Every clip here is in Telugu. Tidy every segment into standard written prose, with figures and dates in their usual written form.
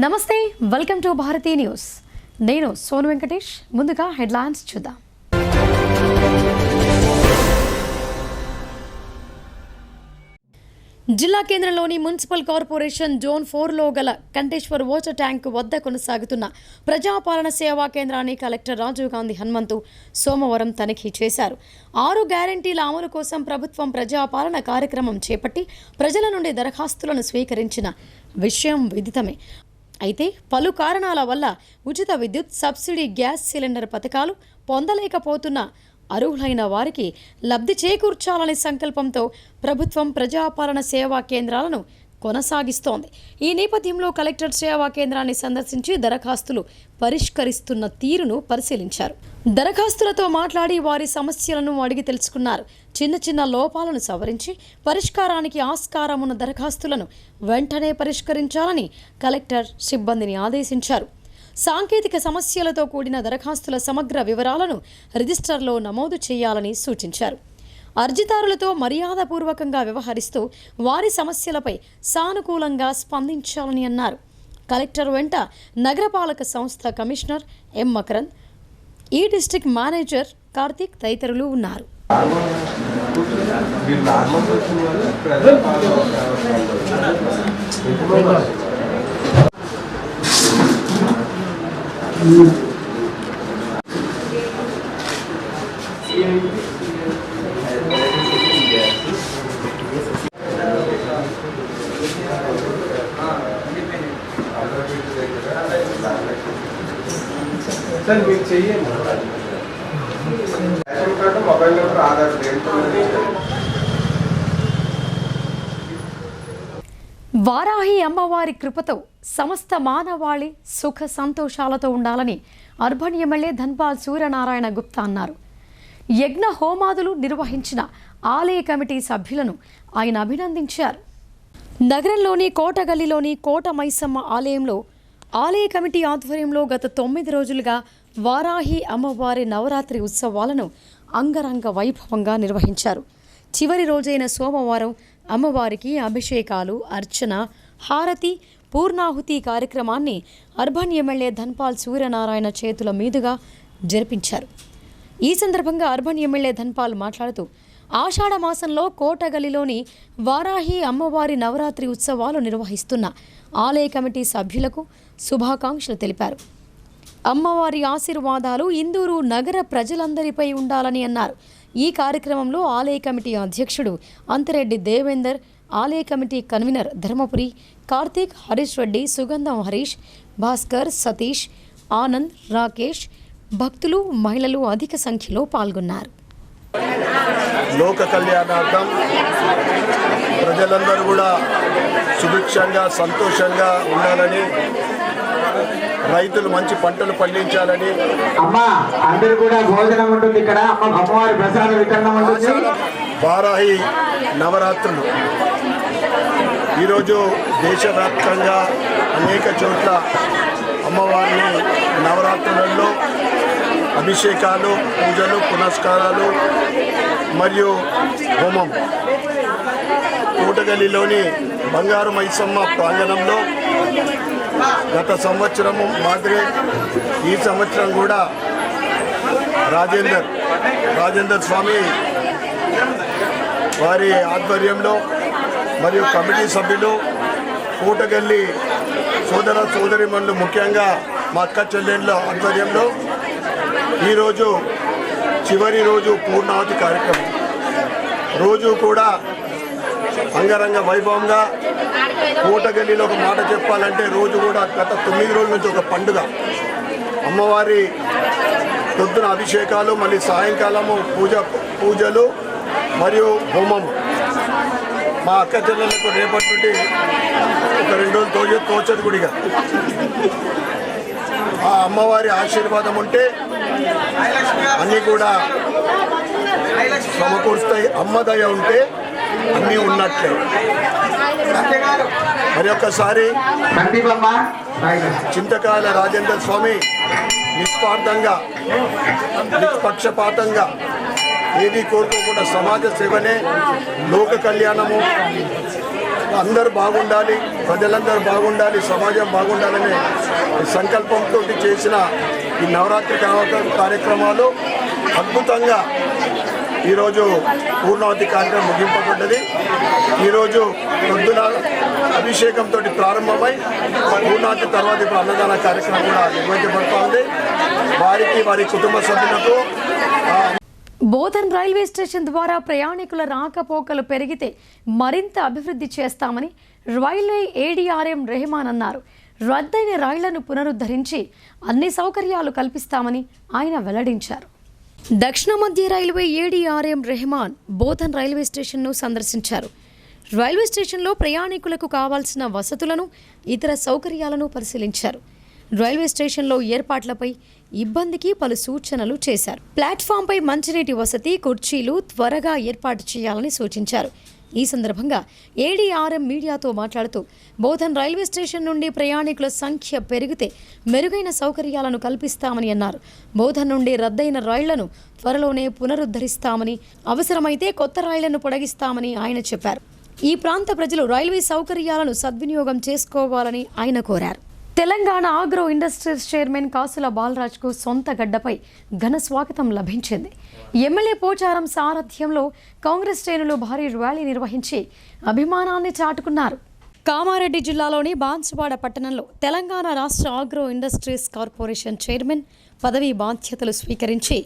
నమస్తే, వెల్కమ్ టు భారతీ న్యూస్. నేను సోను వెంకటేష్. ముందుగా హెడ్లైన్స్ చూద్దాం. జిల్లా కేంద్రంలోని మున్సిపల్ కార్పొరేషన్ జోన్ 4లో గల కంటేశ్వర్ వాటర్ ట్యాంక్ వద్ద కొనసాగుతున్న ప్రజాపాలన సేవా కేంద్రాన్ని కలెక్టర్ రాజీవ్ గాంధీ హనుమంతు సోమవారం తనిఖీ చేశారు. 6 గ్యారంటీల అమలు కోసం ప్రభుత్వం ప్రజాపాలన కార్యక్రమం చేపట్టి ప్రజల నుండి దరఖాస్తులను స్వీకరించిన విషయం విదితమే. అయితే పలు కారణాల వల్ల ఉచిత విద్యుత్, సబ్సిడీ గ్యాస్ సిలిండర్ పథకాలు పొందలేకపోతున్న అర్హులైన వారికి లబ్ధి చేకూర్చాలనే సంకల్పంతో ప్రభుత్వం ప్రజాపాలన సేవా కేంద్రాలను కొనసాగిస్తోంది. ఈ నేపథ్యంలో కలెక్టర్ సేవా కేంద్రాన్ని సందర్శించి దరఖాస్తులు పరిష్కరిస్తున్న తీరును పరిశీలించారు. దరఖాస్తులతో మాట్లాడి వారి సమస్యలను అడిగి తెలుసుకున్నారు. చిన్న చిన్న లోపాలను సవరించి పరిష్కారానికి ఆస్కారం ఉన్న దరఖాస్తులను వెంటనే పరిష్కరించాలని కలెక్టర్ సిబ్బందిని ఆదేశించారు. సాంకేతిక సమస్యలతో కూడిన దరఖాస్తుల సమగ్ర వివరాలను రిజిస్టర్లో నమోదు చేయాలని సూచించారు. అర్జీదారులతో మర్యాదపూర్వకంగా వ్యవహరిస్తూ వారి సమస్యలపై సానుకూలంగా స్పందించాలని అన్నారు. కలెక్టర్ వెంట నగరపాలక సంస్థ కమిషనర్ ఎం మకరంద్, ఈ డిస్ట్రిక్ట్ మేనేజర్ కార్తిక్ తదితరులు ఉన్నారు. सर మీకు चाहिए ration card, mobile number, Aadhaar Varahi అమ్మవారి కృపతో సమస్త మానవాళి సుఖ సంతోషాలతో ఉండాలని అర్బన్ ఎమ్మెల్యే ధన్పాల్ సూర్యనారాయణ గుప్తా అన్నారు. యజ్ఞ హోమాదులు నిర్వహించిన ఆలయ కమిటీ సభ్యులను ఆయన అభినందించారు. నగరంలోని కోటగల్లిలోని కోట మైసమ్మ ఆలయంలో ఆలయ కమిటీ ఆధ్వర్యంలో గత 9 రోజులుగా వారాహి అమ్మవారి నవరాత్రి ఉత్సవాలను అంగరంగ వైభవంగా నిర్వహించారు. చివరి రోజైన సోమవారం అమ్మవారికి అభిషేకాలు, అర్చన, హారతి, పూర్ణాహుతి కార్యక్రమాన్ని అర్బన్ ఎమ్మెల్యే ధన్పాల్ సూర్యనారాయణ చేతుల మీదుగా జరిపించారు. ఈ సందర్భంగా అర్బన్ ఎమ్మెల్యే ధన్పాల్ మాట్లాడుతూ ఆషాఢ మాసంలో కోటగల్లిలోని వారాహి అమ్మవారి నవరాత్రి ఉత్సవాలు నిర్వహిస్తున్న ఆలయ కమిటీ సభ్యులకు శుభాకాంక్షలు తెలిపారు. అమ్మవారి ఆశీర్వాదాలు ఇందూరు నగర ప్రజలందరిపై ఉండాలని అన్నారు. ఈ కార్యక్రమంలో ఆలయ కమిటీ అధ్యక్షుడు అంతిరెడ్డి దేవేందర్, ఆలయ కమిటీ కన్వీనర్ ధర్మపురి, కార్తీక్, హరీష్ రెడ్డి, సుగంధం హరీష్, భాస్కర్, సతీష్, ఆనంద్, రాకేష్, భక్తులు, మహిళలు అధిక సంఖ్యలో పాల్గొన్నారు. లోక కళ్యాణార్థం ప్రజలందరూ కూడా సుభిక్షంగా సంతోషంగా ఉండాలని, రైతులు మంచి పంటలు పండించాలని, అందరూ కూడా భోజనం ఉంటుంది ఇక్కడ, అమ్మవారి ప్రసాద వితరణ ఉంటుంది. వారాహి నవరాత్రులు ఈరోజు దేశవ్యాప్తంగా అనేక చోట్ల అమ్మవారిని నవరాత్రులలో అభిషేకాలు, పూజలు, పునస్కారాలు మరియు హోమం కోటగల్లిలోని బంగారు మైసమ్మ ప్రాంగణంలో గత సంవత్సరము మాదిరి ఈ సంవత్సరం కూడా రాజేందర్ స్వామి వారి ఆధ్వర్యంలో మరియు కమిటీ సభ్యులు, కోటగల్లి సోదర సోదరిమణులు, ముఖ్యంగా మా అక్క చెల్లెళ్ళ ఆధ్వర్యంలో ఈరోజు చివరి రోజు పూర్ణావతి కార్యక్రమం రోజు కూడా అంగరంగ వైభవంగా కోటగల్లిలో ఒక మాట చెప్పాలంటే రోజు కూడా గత 9 రోజుల నుంచి ఒక పండుగ. అమ్మవారి పొద్దున అభిషేకాలు, మళ్ళీ సాయంకాలము పూజలు మరియు హోమము. మా అక్క చెల్లెళ్ళకు రేపటి నుండి ఒక 2 రోజులు తోచదు గుడిగా ఆ అమ్మవారి ఆశీర్వాదం ఉంటే అన్నీ కూడా సమకూరుస్తాయి. అమ్మదయ ఉంటే అన్నీ ఉన్నట్లే. మరి ఒక్కసారి చింతకాయల రాజేంద్ర స్వామి నిస్వార్థంగా, నిష్పక్షపాతంగా ఏది కోరుకోకుండా సమాజ సేవనే, లోక కళ్యాణము, అందరూ బాగుండాలి, ప్రజలందరూ బాగుండాలి, సమాజం బాగుండాలనే సంకల్పంతో చేసిన ఈ నవరాత్రి కార్యక్రమాలు అద్భుతంగా ఈరోజు పూర్ణావతి కార్యక్రమం ముగింపబడ్డది. ఈరోజు పొద్దున అభిషేకంతో ప్రారంభమై పూర్ణావతి తర్వాత ఇప్పుడు అన్నదాన కార్యక్రమం కూడా నిర్వహించబడుతోంది. వారికి వారి కుటుంబ సభ్యులకు బోధన్ రైల్వే స్టేషన్ ద్వారా ప్రయాణికుల రాకపోకలు పెరిగితే మరింత అభివృద్ధి చేస్తామని రైల్వే ఏడీఆర్ఎం రెహమాన్ అన్నారు. రద్దయిన రైళ్లను పునరుద్ధరించి అన్ని సౌకర్యాలు కల్పిస్తామని ఆయన వెల్లడించారు. దక్షిణ మధ్య railway ADRM Rehman Bodhan railway స్టేషన్ను సందర్శించారు. రైల్వే స్టేషన్లో ప్రయాణికులకు కావాల్సిన వసతులను, ఇతర సౌకర్యాలను పరిశీలించారు. రైల్వే స్టేషన్లో ఏర్పాట్లపై ఇబ్బందికి పలు సూచనలు చేశారు. ప్లాట్ఫామ్పై మంచినీటి వసతి, కుర్చీలు త్వరగా ఏర్పాటు చేయాలని సూచించారు. ఈ సందర్భంగా ఏడీఆర్ఎం మీడియాతో మాట్లాడుతూ బోధన్ రైల్వే స్టేషన్ నుండి ప్రయాణికుల సంఖ్య పెరిగితే మెరుగైన సౌకర్యాలను కల్పిస్తామని అన్నారు. బోధన్ నుండి రద్దయిన రైళ్లను త్వరలోనే పునరుద్ధరిస్తామని, అవసరమైతే కొత్త రైళ్లను పొడిగిస్తామని ఆయన చెప్పారు. ఈ ప్రాంత ప్రజలు రైల్వే సౌకర్యాలను సద్వినియోగం చేసుకోవాలని ఆయన కోరారు. తెలంగాణ ఆగ్రో ఇండస్ట్రీస్ చైర్మన్ కాసుల బాలరాజ్కు సొంత గడ్డపై ఘన స్వాగతం లభించింది. ఎమ్మెల్యే పోచారం సారథ్యంలో కాంగ్రెస్ శ్రేణులు భారీ ర్యాలీ నిర్వహించి అభిమానాన్ని చాటుకున్నారు. కామారెడ్డి జిల్లాలోని బాన్సువాడ పట్టణంలో తెలంగాణ రాష్ట్ర ఆగ్రో ఇండస్ట్రీస్ కార్పొరేషన్ చైర్మన్ పదవీ బాధ్యతలు స్వీకరించి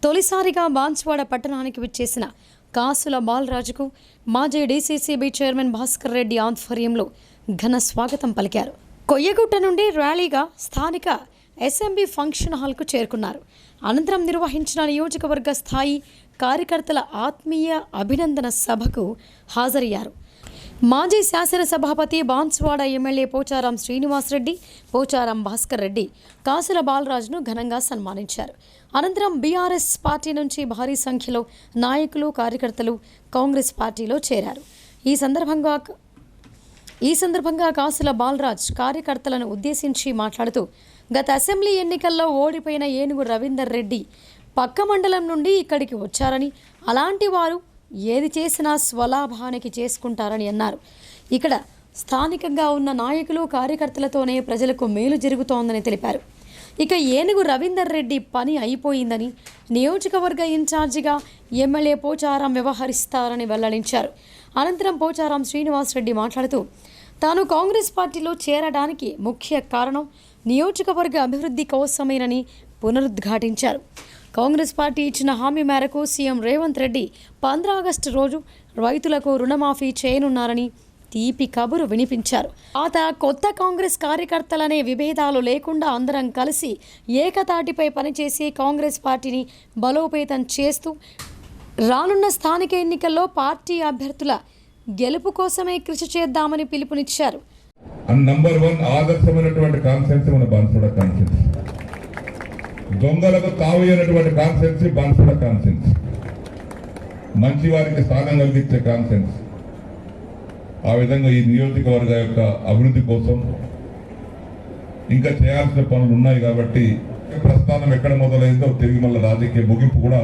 తొలిసారిగా బాన్సువాడ పట్టణానికి విచ్చేసిన కాసుల బాలరాజుకు మాజీ డీసీసీబీ చైర్మన్ భాస్కర్ రెడ్డి ఆధ్వర్యంలో ఘన స్వాగతం పలికారు. కొయ్యగుట్ట నుండి ర్యాలీగా స్థానిక ఎస్ఎంబీ ఫంక్షన్ హాల్కు చేరుకున్నారు. అనంతరం నిర్వహించిన నియోజకవర్గ స్థాయి కార్యకర్తల ఆత్మీయ అభినందన సభకు హాజరయ్యారు. మాజీ శాసనసభాపతి బాన్సువాడ ఎమ్మెల్యే పోచారం శ్రీనివాసరెడ్డి, పోచారం భాస్కర్ రెడ్డి కాసుల బాలరాజును ఘనంగా సన్మానించారు. అనంతరం బీఆర్ఎస్ పార్టీ నుంచి భారీ సంఖ్యలో నాయకులు, కార్యకర్తలు కాంగ్రెస్ పార్టీలో చేరారు. ఈ సందర్భంగా కాసుల బాలరాజ్ కార్యకర్తలను ఉద్దేశించి మాట్లాడుతూ గత అసెంబ్లీ ఎన్నికల్లో ఓడిపోయిన ఏనుగు రవీందర్ రెడ్డి పక్క మండలం నుండి ఇక్కడికి వచ్చారని, అలాంటి వారు ఏది చేసినా స్వలాభానికి చేసుకుంటారని అన్నారు. ఇక్కడ స్థానికంగా ఉన్న నాయకులు, కార్యకర్తలతోనే ప్రజలకు మేలు జరుగుతోందని తెలిపారు. ఇక ఏనుగు రవీందర్ రెడ్డి పని అయిపోయిందని, నియోజకవర్గ ఇన్ఛార్జిగా ఎమ్మెల్యే పోచారం వ్యవహరిస్తారని వెల్లడించారు. అనంతరం పోచారం శ్రీనివాసరెడ్డి మాట్లాడుతూ తాను కాంగ్రెస్ పార్టీలో చేరడానికి ముఖ్య కారణం నియోజకవర్గ అభివృద్ధి కోసమేనని పునరుద్ఘాటించారు. కాంగ్రెస్ పార్టీ ఇచ్చిన హామీ మేరకు సీఎం రేవంత్ రెడ్డి 15 ఆగస్టు రోజు రైతులకు రుణమాఫీ చేయనున్నారని తీపి కబురు వినిపించారు. కొత్త కాంగ్రెస్ కార్యకర్తలనే విభేదాలు లేకుండా అందరం కలిసి ఏకతాటిపై పనిచేసి కాంగ్రెస్ పార్టీని బలోపేతం చేస్తూ రానున్న స్థానిక ఎన్నికల్లో పార్టీ అభ్యర్థుల గెలుపు కోసమే కృషి చేద్దామని పిలుపునిచ్చారు. నంబర్ 1 ఆదర్శమైనటువంటి కాన్సెన్స్ మన బాన్సువాడ కాన్సెన్స్. దొంగలకు తావైనటువంటి కాన్సెన్స్ బాన్సువాడ కాన్సెన్స్. మంచి వారికి స్థానం కలిగించే కాన్సెన్స్. ఆ విధంగా ఈ నియోజకవర్గ యొక్క అభివృద్ధి కోసం ఇంకా చేయాల్సిన పనులు ఉన్నాయి కాబట్టి ప్రస్థానం ఎక్కడ మొదలైందో తిరిగి మళ్ళీ రాజకీయ ముగింపు కూడా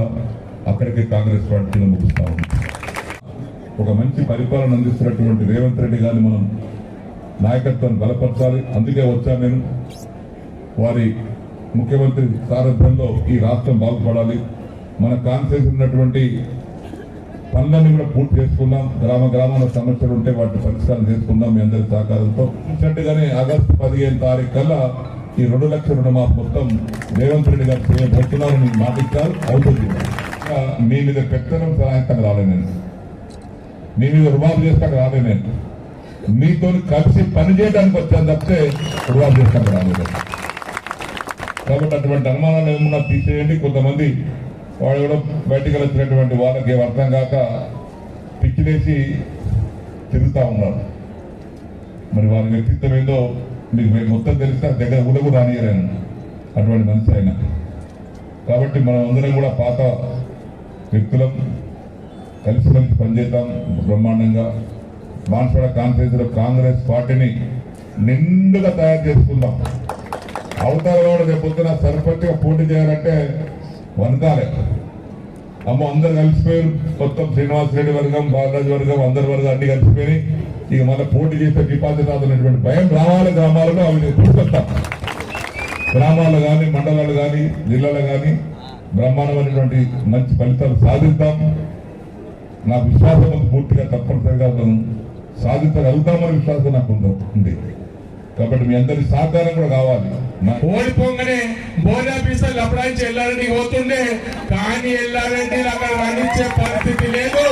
అక్కడికి కాంగ్రెస్ పార్టీలో ముగిస్తా ఉంది. ఒక మంచి పరిపాలన అందిస్తున్నటువంటి రేవంత్ రెడ్డి గారిని మనం నాయకత్వాన్ని బలపరచాలి. అందుకే వచ్చాను నేను. వారి ముఖ్యమంత్రి సారథ్యంలో ఈ రాష్ట్రం బాగుపడాలి. మన కాన్సెన్స్ ఉన్నటువంటి పనులన్నీ కూడా పూర్తి చేసుకుందాం. గ్రామాల సమస్యలు ఉంటే వాటిని పరిష్కారం చేసుకుందాం మీ అందరి సహకారంతో. చూసినట్టుగానే ఆగస్టు 15 తారీఖు కల్లా ఈ 2 లక్షల రుణమాఫీ మొత్తం రేవంత్ రెడ్డి గారు చేయబోతున్నారు. మీకు మాటిచ్చారు, అవుతుంది. మీ మీద పెత్తనం సహాయంతంగా రాలే నేను, మీ మీద రుణమాఫీ చేస్తాక రాలే నేను, మీతో కలిసి పనిచేయడానికి వచ్చాను తప్పితే రుణమాఫీ చేస్తాక రాలేదు. కాబట్టి అటువంటి అనుమానాలు ఏమన్నా తీసేయండి. కొంతమంది వాడు కూడా బయటికి వచ్చినటువంటి వాళ్ళకి అర్థం కాక పిచ్చిలేసి తిరుగుతూ ఉన్నారు. మరి వారి వ్యక్తిత్వం ఏదో మీకు మొత్తం తెలిస్తే దగ్గర కూడా రానియలేను అటువంటి మనిషి అయినా. కాబట్టి మనం అందరం కూడా పాత వ్యక్తులం, కలిసిమెలిసి పనిచేద్దాం బ్రహ్మాండంగా. బాన్సువాడ కాన్ఫరెన్స్లో కాంగ్రెస్ పార్టీని నిండుగా తయారు చేసుకుందాం. అవతార కూడా రేపు పొద్దున సర్పంచ్గా పోటీ చేయాలంటే వనకాలే. అందరు కలిసిపోయారు. మొత్తం శ్రీనివాసరెడ్డి వర్గం, బాలరాజు వర్గం, అందరి వర్గం అన్ని కలిసిపోయి ఇక మళ్ళీ పోటీ చేస్తే డిపాజిట్ రాదనేటువంటి భయం రావాలి. గ్రామాలలో అవి తీసుకొస్తాం. గ్రామాల్లో కానీ మండలాలు కానీ జిల్లాలో కానీ బ్రహ్మాండమైనటువంటి మంచి ఫలితాలు సాధిస్తాం. నాకు విశ్వాసం ఉంది, పూర్తిగా తప్పనిసరిగా మనం సాధించగలుగుతామని విశ్వాసం నాకు ఉంది. కాబట్టి మీ అందరి సహకారం కూడా కావాలి. ఓడిపోగానే బోర్డు ఆఫీసర్లు అప్పుడాంచి ఎల్లారెడ్డికి పోతుండే, కానీ ఎల్లారెడ్డి అక్కడ వర్ణించే పరిస్థితి లేదు.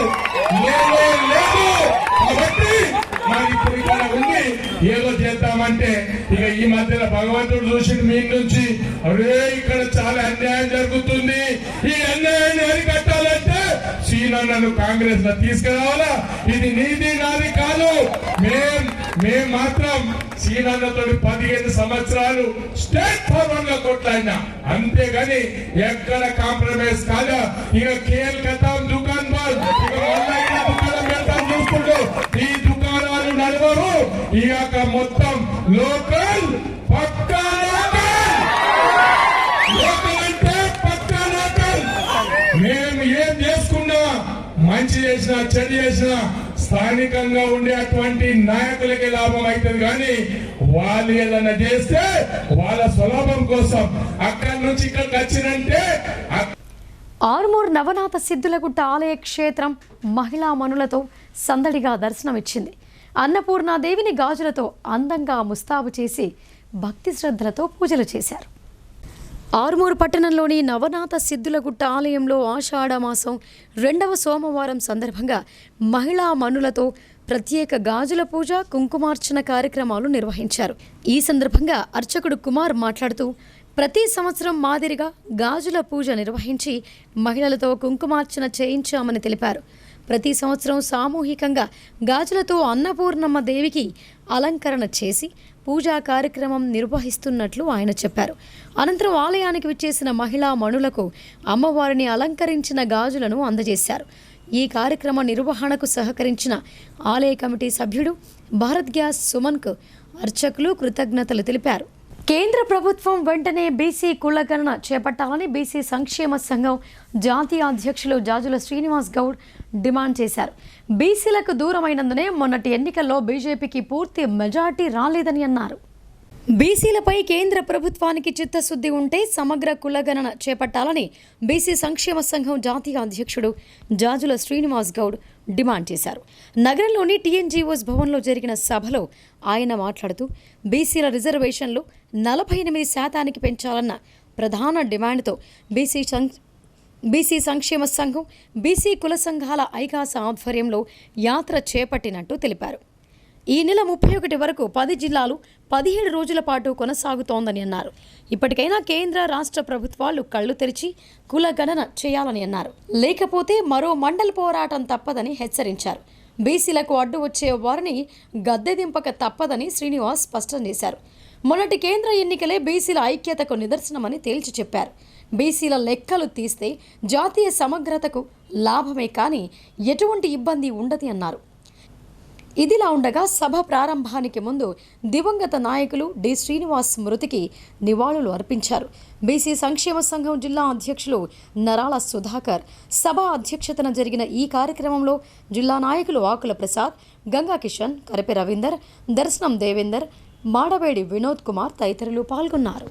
కాబట్టి మరి ఇప్పుడు ఇక్కడ ఉండి ఏదో చేద్దామంటే ఇక ఈ మధ్యన భగవంతుడు చూసి మీ నుంచి అరే ఇక్కడ చాలా అన్యాయం జరుగుతుంది, ఈ అన్యాయాన్ని అరికట్టాలంటే సీనన్నను కాంగ్రెస్ లో తీసుకురావాలా. ఇది నీది నాది కాదు. మేం మాత్రం సీనన్నతో 15 సంవత్సరాలు స్టేట్ ఫార్వర్డ్ గా కొట్లాడినా, అంతేగాని ఎక్కడ కాంప్రమైజ్ కాదా. ఇక కేల్ కథం దుకాన్ బాల్, ఇక దుకాణం పెడతాం చూసుకుంటూ ఈ దుకాణాలు నడవరు. ఇక మొత్తం లోకల్ పక్కా లోకల్ అంటే పక్కా లోకల్. మేము ఏం చేసుకున్నా, మంచి చేసినా చెడు చేసినా స్థానికంగా ఉండే అటువంటి నాయకులకి లాభం అవుతుంది. కానీ వాళ్ళు ఏదైనా చేస్తే వాళ్ళ స్వలాభం కోసం అక్కడి నుంచి ఇక్కడికి వచ్చినంటే. ఆర్మూర్ నవనాథ సిద్ధులగుట్ట ఆలయ క్షేత్రం మహిళా మనులతో సందడిగా దర్శనమిచ్చింది. అన్నపూర్ణాదేవిని గాజులతో అందంగా ముస్తాబు చేసి భక్తి శ్రద్ధలతో పూజలు చేశారు. ఆర్మూర్ పట్టణంలోని నవనాథ సిద్ధులగుట్ట ఆలయంలో ఆషాఢ మాసం 2వ సోమవారం సందర్భంగా మహిళా మనులతో ప్రత్యేక గాజుల పూజ, కుంకుమార్చన కార్యక్రమాలు నిర్వహించారు. ఈ సందర్భంగా అర్చకుడు కుమార్ మాట్లాడుతూ, ప్రతి సంవత్సరం మాదిరిగా గాజుల పూజ నిర్వహించి మహిళలతో కుంకుమార్చన చేయించామని తెలిపారు. ప్రతి సంవత్సరం సామూహికంగా గాజులతో అన్నపూర్ణమ్మ దేవికి అలంకరణ చేసి పూజా కార్యక్రమం నిర్వహిస్తున్నట్లు ఆయన చెప్పారు. అనంతరం ఆలయానికి విచ్చేసిన మహిళా మణులకు అమ్మవారిని అలంకరించిన గాజులను అందజేశారు. ఈ కార్యక్రమ నిర్వహణకు సహకరించిన ఆలయ కమిటీ సభ్యుడు భారత్ గ్యాస్ సుమన్కు అర్చకులు కృతజ్ఞతలు తెలిపారు. కేంద్ర ప్రభుత్వం వెంటనే బీసీ కులగణన చేపట్టాలని బీసీ సంక్షేమ సంఘం జాతీయ అధ్యక్షులు జాజుల శ్రీనివాస్ గౌడ్ డిమాండ్ చేశారు. బీసీలకు దూరమైనందునే మొన్నటి ఎన్నికల్లో బీజేపీకి పూర్తి మెజార్టీ రాలేదని అన్నారు. బీసీలపై కేంద్ర ప్రభుత్వానికి చిత్తశుద్ధి ఉంటే సమగ్ర కులగణన చేపట్టాలని బీసీ సంక్షేమ సంఘం జాతీయ అధ్యక్షుడు జాజుల శ్రీనివాస్ గౌడ్ డిమాండ్ చేశారు. నగరంలోని టీఎన్జీఓస్ భవన్లో జరిగిన సభలో ఆయన మాట్లాడుతూ, బీసీల రిజర్వేషన్లు 48% పెంచాలన్న ప్రధాన డిమాండ్తో బీసీ సంక్షేమ సంఘం, బీసీ కుల సంఘాల ఐకాస ఆధ్వర్యంలో యాత్ర చేపట్టినట్టు తెలిపారు. ఈ నెల 31 వరకు 10 జిల్లాలు 17 రోజుల పాటు కొనసాగుతోందని అన్నారు. ఇప్పటికైనా కేంద్ర రాష్ట్ర ప్రభుత్వాలు కళ్లు తెరిచి కుల గణన చేయాలని అన్నారు. లేకపోతే మరో మండల పోరాటం తప్పదని హెచ్చరించారు. బీసీలకు అడ్డు వచ్చే వారిని గద్దె దింపక తప్పదని శ్రీనివాస్ స్పష్టం చేశారు. మొన్నటి కేంద్ర ఎన్నికలే బీసీల ఐక్యతకు నిదర్శనమని తేల్చి చెప్పారు. బీసీల లెక్కలు తీస్తే జాతీయ సమగ్రతకు లాభమే కానీ ఎటువంటి ఇబ్బంది ఉండదు అన్నారు. ఇదిలా ఉండగా సభ ప్రారంభానికి ముందు దివంగత నాయకులు డి శ్రీనివాస్ మృతికి నివాళులు అర్పించారు. బీసీ సంక్షేమ సంఘం జిల్లా అధ్యక్షులు నరాల సుధాకర్ సభ అధ్యక్షతన జరిగిన ఈ కార్యక్రమంలో జిల్లా నాయకులు ఆకుల ప్రసాద్, గంగా కిషన్, కరిపె రవీందర్, దర్శనం దేవేందర్, మాడవేడి వినోద్ కుమార్ తదితరులు పాల్గొన్నారు.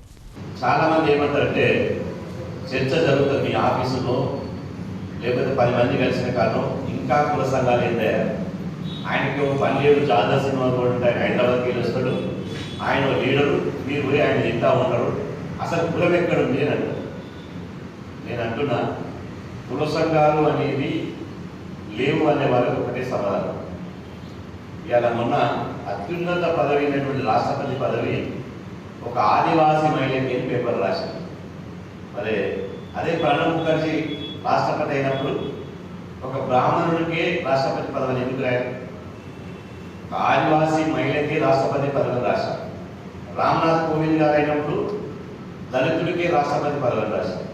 చాలా మంది ఏమంటారంటే చర్చ జరుగుతుంది మీ ఆఫీసులో, లేకపోతే 10 మంది కలిసిన కారణం ఇంకా కుల సంఘాలు ఏంటే ఆయనకి 12 జాతర సినిమాలు కూడా ఉంటాయి. హైదరాబాద్కి వెళ్ళి వస్తాడు, ఆయన లీడరు, మీరు పోయి ఆయన తింటా ఉంటారు. అసలు కులం ఎక్కడ ఉంది అని అంటారు. నేను అంటున్నా, కుల సంఘాలు అనేది లేవు అనే వాళ్ళకి ఒకటే సమాధానం. ఇవాళ మొన్న అత్యున్నత పదవి అయినటువంటి రాష్ట్రపతి పదవి ఒక ఆదివాసీ మహిళకి పేపర్ రాశారు. మరి అదే ప్రణబ్ ముఖర్జీ రాష్ట్రపతి అయినప్పుడు ఒక బ్రాహ్మణుడికే రాష్ట్రపతి పదవిని ఎందుకు రాయారు? ఒక ఆదివాసీ మహిళకి రాష్ట్రపతి పదవిని రాశారు. రామ్నాథ్ కోవింద్ గారు అయినప్పుడు దళితుడికే రాష్ట్రపతి పదవిని రాశారు.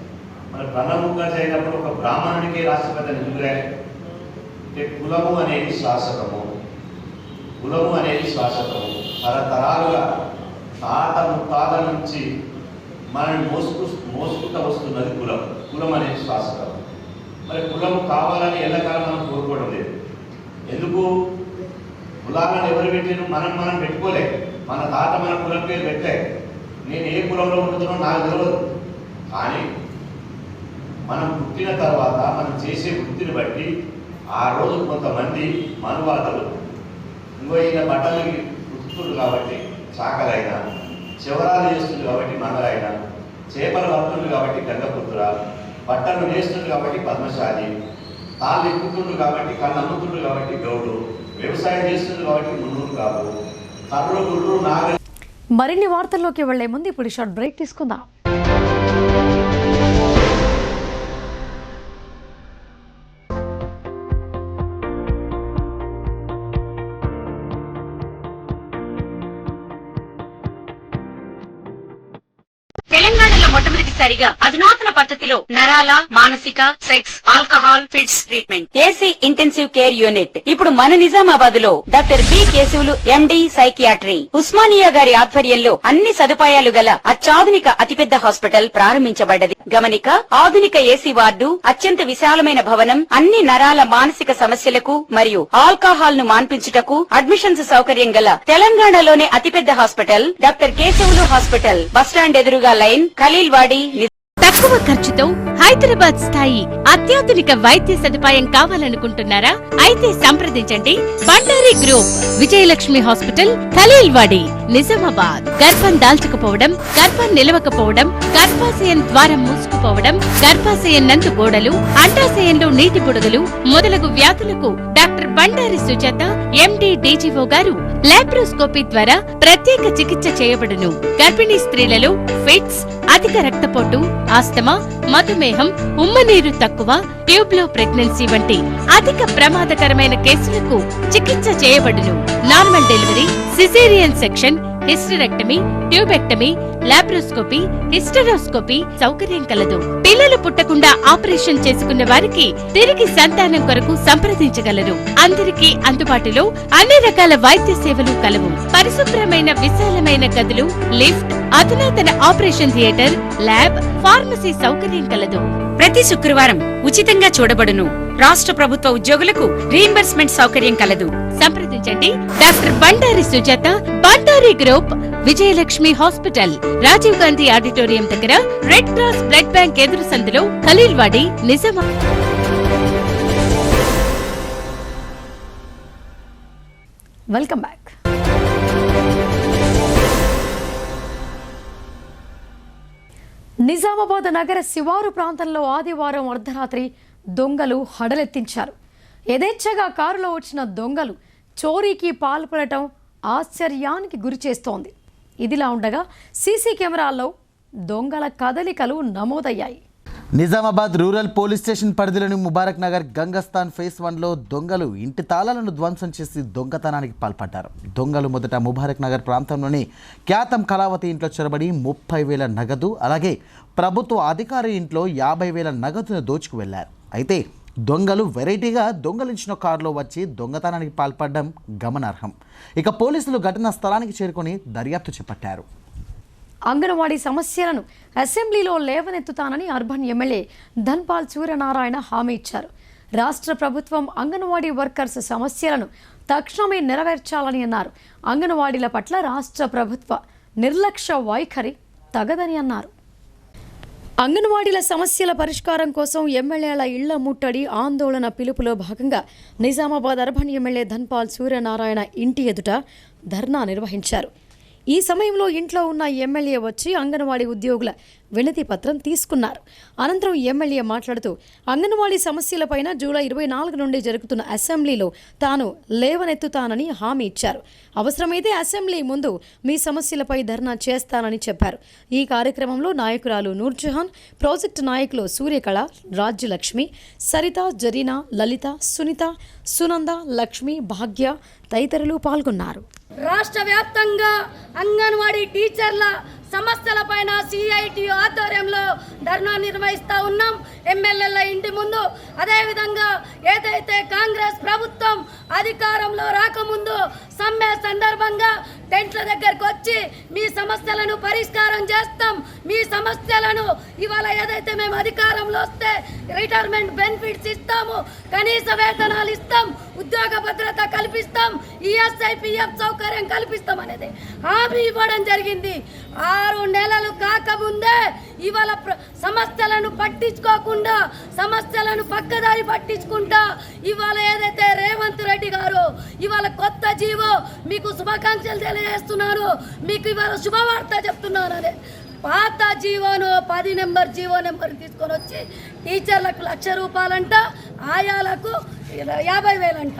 మరి ప్రణబ్ ముఖర్జీ అయినప్పుడు ఒక బ్రాహ్మణుడికే రాష్ట్రపతిని ఎందుకు రాయారు? కులము అనేది శాశ్వతము, కులము అనేది శాశ్వతము. తరతరాలుగా తాత ముత్తాత నుంచి మనల్ని మోసుకుంటూ వస్తున్నది కులం. కులం అనేది శాశ్వతం. మరి కులం కావాలని ఎల్లకాలం మనం కోరుకోవడం లేదు. ఎందుకు? కులాలను ఎవరు పెట్టిన మనం పెట్టుకోలే. మన తాత మన కులం పేరు పెట్టలే. నేను ఏ కులంలో పుట్టుతున్నానో నాకు తెలియదు. కానీ మనం పుట్టిన తర్వాత మనం చేసే వృత్తిని బట్టి ఆ రోజు కొంతమంది మనువాదులు ఇంకో ఈయన బట్టలకి ఉతుకుతుండు కాబట్టి చాకలైనా, చివరాలు చేస్తుంది కాబట్టి మంగళైనా, చేపలు పడుతుంది కాబట్టి గంగపుత్ర, బట్టలు వేస్తుంది కాబట్టి పద్మశాలి, తాళ్ళు ఎక్కుతుండు కాబట్టి కళ్ళు అమ్ముతుండు కాబట్టి గౌడు, వ్యవసాయం చేస్తుంది కాబట్టి మున్నూరు కాదు, కర్రు గుర్రు నాగ. మరిన్ని వార్తల్లోకి వెళ్లే ముందు ఇప్పుడు షార్ట్ బ్రేక్ తీసుకుందాం. తెలంగాణలో మొట్టమొదటిసారిగా అధునాతన పద్ధతిలో నరాల, మానసిక, sex, alcohol, fits treatment, AC intensive care unit ఇప్పుడు మన నిజామాబాద్ లో doctor B Keshavulu MD psychiatry, Osmania గారి ఆధ్వర్యంలో అన్ని సదుపాయాలు గల అత్యాధునిక అతిపెద్ద హాస్పిటల్ ప్రారంభించబడ్డది. గమనిక, ఆధునిక ఏసీ వార్డు, అత్యంత విశాలమైన భవనం, అన్ని నరాల మానసిక సమస్యలకు మరియు ఆల్కహాల్ ను మాన్పించుటకు అడ్మిషన్స్ సౌకర్యం గల తెలంగాణలోనే అతిపెద్ద hospital doctor Keshavulu hospital, bus stand ఎదురుగా లైన్, ఖలీల్వాడి. తక్కువ ఖర్చుతో హైదరాబాద్ స్థాయి అత్యాధునిక వైద్య సదుపాయం కావాలనుకుంటున్నారా? అయితే సంప్రదించండి బండారి గ్రూప్, విజయలక్ష్మి హాస్పిటల్, ఖలీల్వాడి, నిజామాబాద్. గర్భం దాల్చకపోవడం, గర్భం నిలవకపోవడం, గర్భాశయం ద్వారం మూసుకుపోవడం, గర్భాశయం నందు గోడలు, అండాశయంలో నీటి బుడగలు మొదలగు వ్యాధులకు డాక్టర్ బండారి సుజాత ఎండి డీజీఓ గారు లాప్రోస్కోపీ ద్వారా ప్రత్యేక చికిత్స చేయబడును. గర్భిణీ స్త్రీలలో ఫిట్స్, అధిక రక్తపోటు, ఆస్తమా, మధుమేహం, ఉమ్మనీరు తక్కువ, ట్యూబ్లో ప్రెగ్నెన్సీ వంటి అధిక ప్రమాదకరమైన కేసులకు చికిత్స చేయబడును. Normal delivery, caesarean section, hysterectomy, tubectomy, laparoscopy, hysteroscopy సౌకర్యం కలదు. పిల్లలు పుట్టకుండా ఆపరేషన్ చేసుకున్న వారికి తిరిగి సంతానం కొరకు సంప్రదించగలరు. అందరికీ అందుబాటులో అన్ని రకాల వైద్య సేవలు కలవు. పరిశుభ్రమైన విశాలమైన గదులు, లిఫ్ట్, అధునాతన ఆపరేషన్ థియేటర్, ల్యాబ్, ఫార్మసీ సౌకర్యం కలదు. ప్రతి శుక్రవారం ఉచితంగా చూడబడును. రాష్ట్ర ప్రభుత్వ ఉద్యోగులకు రీయింబర్స్మెంట్ సౌకర్యం కలదు. సంప్రదించండి doctor Bandari Sujatha, Bandari group, Vijayalakshmi hospital, Rajiv Gandhi auditorium దగ్గర, రెడ్ క్రాస్ బ్లడ్ బ్యాంక్ ఎదురు సందులో, ఖలీల్వాడి, నిజామాబాద్. Welcome back. నిజామాబాద్ నగర శివారు ప్రాంతంలో ఆదివారం అర్ధరాత్రి దొంగలు హడలెత్తించారు. యథేచ్ఛగా కారులో వచ్చిన దొంగలు చోరీకి పాల్పడటం ఆశ్చర్యానికి గురి చేస్తోంది. ఇదిలా ఉండగా సీసీ కెమెరాల్లో దొంగల కదలికలు నమోదయ్యాయి. నిజామాబాద్ రూరల్ పోలీస్ స్టేషన్ పరిధిలోని ముబారక్ నగర్ గంగస్థాన్ ఫేస్ 1లో దొంగలు ఇంటి తాళాలను ధ్వంసం చేసి దొంగతనానికి పాల్పడ్డారు. దొంగలు మొదట ముబారక్ నగర్ ప్రాంతంలోని ఖ్యాతం కళావతి ఇంట్లో చొరబడి 30,000 నగదు, అలాగే ప్రభుత్వ అధికారి ఇంట్లో 50,000 నగదును దోచుకు వెళ్లారు. అయితే దొంగలు వెరైటీగా దొంగలించిన కారులో వచ్చి దొంగతనానికి పాల్పడడం గమనార్హం. ఇక పోలీసులు ఘటనా స్థలానికి చేరుకొని దర్యాప్తు చేపట్టారు. అంగన్వాడీ సమస్యలను అసెంబ్లీలో లేవనెత్తుతానని అర్బన్ ఎమ్మెల్యే ధన్పాల్ సూర్యనారాయణ హామీ ఇచ్చారు. రాష్ట్ర ప్రభుత్వం అంగన్వాడీ వర్కర్స్ సమస్యలను తక్షణమే నెరవేర్చాలని అన్నారు. అంగన్వాడీల పట్ల రాష్ట్ర ప్రభుత్వ నిర్లక్ష్య వైఖరి తగదని అన్నారు. అంగన్వాడీల సమస్యల పరిష్కారం కోసం ఎమ్మెల్యేల ఇళ్ల ముట్టడి ఆందోళన పిలుపులో భాగంగా నిజామాబాద్ అర్బన్ ఎమ్మెల్యే ధన్పాల్ సూర్యనారాయణ ఇంటి ఎదుట ధర్నా నిర్వహించారు. ఈ సమయంలో ఇంట్లో ఉన్న ఎమ్మెల్యే వచ్చి అంగన్వాడీ ఉద్యోగుల వినతి పత్రం తీసుకున్నారు. అనంతరం ఎమ్మెల్యే మాట్లాడుతూ అంగన్వాడీ సమస్యలపైన జూలై 24 నుండి జరుగుతున్న అసెంబ్లీలో తాను లేవనెత్తుతానని హామీ ఇచ్చారు. అవసరమైతే అసెంబ్లీ ముందు మీ సమస్యలపై ధర్నా చేస్తానని చెప్పారు. ఈ కార్యక్రమంలో నాయకురాలు నూర్జహాన్, ప్రాజెక్టు నాయకులు సూర్యకళ, రాజ్యలక్ష్మి, సరిత, జరీనా, లలిత, సునీత, సునంద, లక్ష్మి, భాగ్య తదితరులు పాల్గొన్నారు. రాష్ట్ర వ్యాప్తంగా అంగన్వాడీ టీచర్ల సమస్యలపైన సిఐటి ఆధ్వర్యంలో ధర్నా నిర్వహిస్తూ ఉన్నాం ఎమ్మెల్యేల ఇంటి ముందు. అదేవిధంగా ఏదైతే కాంగ్రెస్ ప్రభుత్వం అధికారంలో రాకముందు సమ్మె సందర్భంగా టెంట్ల దగ్గరకు వచ్చి మీ సమస్యలను పరిష్కారం చేస్తాం, మీ సమస్యలను ఇవాళ ఏదైతే మేము అధికారంలో వస్తే రిటైర్మెంట్ బెనిఫిట్స్ ఇస్తాము, కనీస వేతనాలు ఇస్తాం, ఉద్యోగ భద్రత కల్పిస్తాం, ఈఎస్ఐ పిఎఫ్ సౌకర్యం కల్పిస్తాం అనేది హామీ ఇవ్వడం జరిగింది. 6 నెలలు కాకముందే ఇవాళ సమస్యలను పట్టించుకోకుండా, సమస్యలను పక్కదారి పట్టించుకుంటా ఇవాళ ఏదైతే రేవంత్ రెడ్డి గారు ఇవాళ కొత్త జీవో మీకు శుభాకాంక్షలు తెలియజేస్తున్నాను, మీకు ఇవాళ శుభవార్త చెప్తున్నాను అదే పాత జీవోను 10 నెంబర్ జీవో నెంబర్ తీసుకొని వచ్చి టీచర్లకు 1,00,000 రూపాయలంట, ఆయాలకు 50,000 అంట.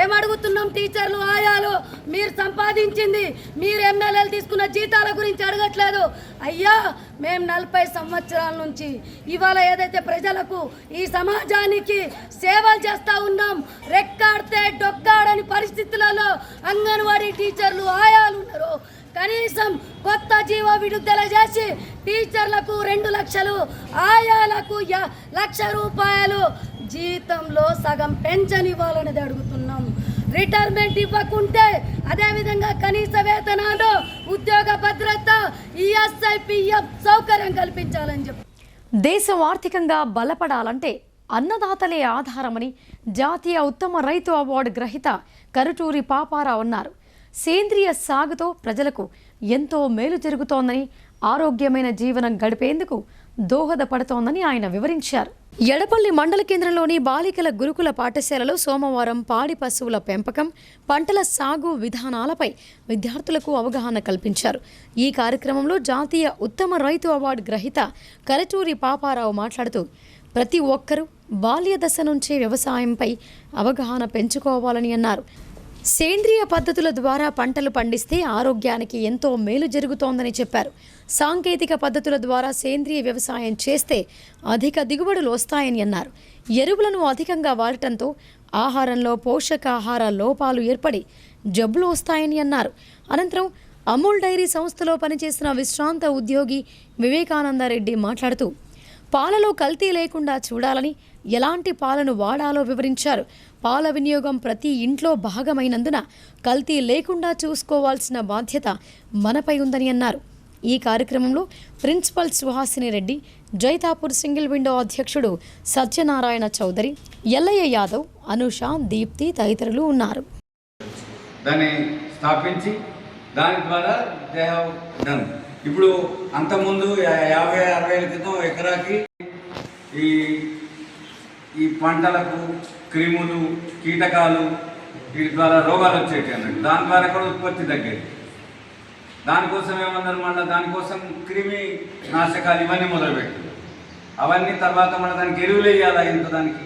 ఏమడుగుతున్నాం టీచర్లు ఆయాలు, మీరు సంపాదించింది మీరు ఎమ్మెల్యేలు తీసుకున్న జీతాల గురించి అడగట్లేదు. అయ్యా మేము 40 సంవత్సరాల నుంచి ఇవాళ ఏదైతే ప్రజలకు ఈ సమాజానికి సేవలు చేస్తూ ఉన్నాం, రెక్కాడితే డొక్కాడని పరిస్థితులలో అంగన్వాడీ టీచర్లు ఆయాలు ఉన్నారు. కనీసం కొత్త జీవో విడుదల చేసి టీచర్లకు 2 లక్షలు, ఆయాలకు 1,00,000 రూపాయలు జీతంలో సగం పెన్షన్ ఇవ్వాలనేది అడుగుతున్నాం. రిటైర్మెంట్ ఇవ్వకుంటే అదేవిధంగా కనీస వేతనాలు, ఉద్యోగ భద్రత, ఈఎస్ఐ పిఎఫ్ సౌకర్యం కల్పించాలని చెప్పి. దేశం ఆర్థికంగా బలపడాలంటే అన్నదాతలే ఆధారమని జాతీయ ఉత్తమ రైతు అవార్డు గ్రహీత కరుటూరి పాపారావు అన్నారు. సేంద్రియ సాగుతో ప్రజలకు ఎంతో మేలు జరుగుతోందని, ఆరోగ్యమైన జీవనం గడిపేందుకు దోహదపడుతోందని ఆయన వివరించారు. ఎడపల్లి మండల కేంద్రంలోని బాలికల గురుకుల పాఠశాలలో సోమవారం పాడి పశువుల పెంపకం, పంటల సాగు విధానాలపై విద్యార్థులకు అవగాహన కల్పించారు. ఈ కార్యక్రమంలో జాతీయ ఉత్తమ రైతు అవార్డు గ్రహీత కరటూరి పాపారావు మాట్లాడుతూ ప్రతి ఒక్కరూ బాల్య దశ నుంచే వ్యవసాయంపై అవగాహన పెంచుకోవాలని అన్నారు. సేంద్రియ పద్ధతుల ద్వారా పంటలు పండిస్తే ఆరోగ్యానికి ఎంతో మేలు జరుగుతోందని చెప్పారు. సాంకేతిక పద్ధతుల ద్వారా సేంద్రియ వ్యవసాయం చేస్తే అధిక దిగుబడులు వస్తాయని అన్నారు. ఎరువులను అధికంగా వాడటంతో ఆహారంలో పోషకాహార లోపాలు ఏర్పడి జబ్బులు వస్తాయని అన్నారు. అనంతరం అమూల్ డైరీ సంస్థలో పనిచేసిన విశ్రాంత ఉద్యోగి వివేకానందరెడ్డి మాట్లాడుతూ పాలలో కల్తీ లేకుండా చూడాలని, ఎలాంటి పాలను వాడాలో వివరించారు. పాల వినియోగం ప్రతి ఇంట్లో భాగమైనందున కల్తీ లేకుండా చూసుకోవాల్సిన బాధ్యత మనపై ఉందని అన్నారు. ఈ కార్యక్రమంలో principal Suhasini Reddy, Jaitapur single window అధ్యక్షుడు సత్యనారాయణ చౌదరి, ఎల్లయ్య యాదవ్, అనుష, దీప్తి తదితరులు ఉన్నారు. దాన్ని స్థాపించి దాని ద్వారా దే హావ్ డన్. ఇప్పుడు అంతకుముందు 50-60 క్రితం ఎకరాకి ఈ పంటలకు క్రిములు, కీటకాలు వీటి ద్వారా రోగాలు వచ్చేటి అన్నట్టు. దాని ద్వారా కూడా ఉత్పత్తి తగ్గేది. దానికోసం ఏమన్నారు, మళ్ళీ దానికోసం క్రిమి నాశకాలు ఇవన్నీ మొదలుపెట్టారు. అవన్నీ తర్వాత మళ్ళీ దానికి ఎరువులు వేయాలి. ఇంత దానికి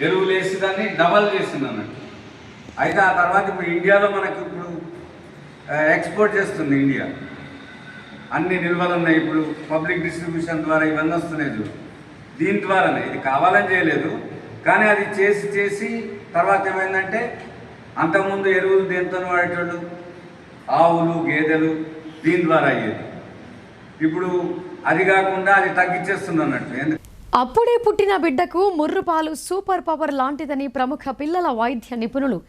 ఎరువులు వేసి దాన్ని డబల్ చేసింది అన్నట్టు. అయితే ఆ తర్వాత ఇప్పుడు ఇండియాలో మనకు ఇప్పుడు ఎక్స్పోర్ట్ చేస్తుంది ఇండియా. అన్ని నిల్వలు ఉన్నాయి. ఇప్పుడు పబ్లిక్ డిస్ట్రిబ్యూషన్ ద్వారా ఇవన్నీ వస్తున్నాయి చూడు. దీని ద్వారానే, ఇది కావాలని చేయలేదు, కానీ అది చేసి తర్వాత ఏమైందంటే అంతకుముందు ఎరువులు దేంతో వాడేటోళ్ళు ఆవులు, గేదెలు, దీని ద్వారా అయ్యేది. ఇప్పుడు అది కాకుండా అది తగ్గించేస్తుంది అన్నట్టు. అప్పుడే పుట్టిన బిడ్డకు ముర్రుపాలు సూపర్ పవర్ లాంటిదని ప్రముఖ పిల్లల వైద్య నిపుణులు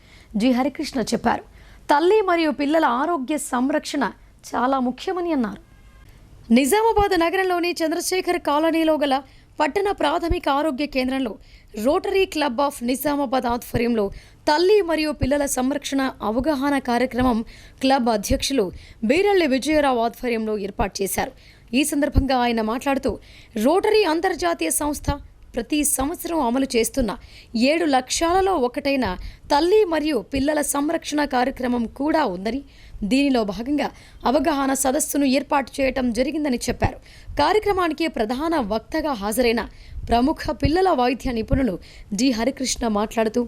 జి హరికృష్ణ చెప్పారు. తల్లి మరియు పిల్లల ఆరోగ్య సంరక్షణ చాలా ముఖ్యమని అన్నారు. నిజామాబాద్ నగరంలోని చంద్రశేఖర్ కాలనీలో గల పట్టణ ప్రాథమిక ఆరోగ్య కేంద్రంలో రోటరీ క్లబ్ ఆఫ్ నిజామాబాద్ ఆధ్వర్యంలో తల్లి మరియు పిల్లల సంరక్షణ అవగాహన కార్యక్రమం క్లబ్ అధ్యక్షులు బీరల్లి విజయరావు ఆధ్వర్యంలో ఏర్పాటు చేశారు. ఈ సందర్భంగా ఆయన మాట్లాడుతూ రోటరీ అంతర్జాతీయ సంస్థ ప్రతి సంవత్సరం అమలు చేస్తున్న 7 లక్ష్యాలలో ఒకటైన తల్లి మరియు పిల్లల సంరక్షణ కార్యక్రమం కూడా ఉందని, దీనిలో భాగంగా అవగాహన సదస్సును ఏర్పాటు చేయడం జరిగిందని చెప్పారు. కార్యక్రమానికి ప్రధాన వక్తగా హాజరైన ప్రముఖ పిల్లల వైద్య నిపుణులు జి హరికృష్ణ మాట్లాడుతూ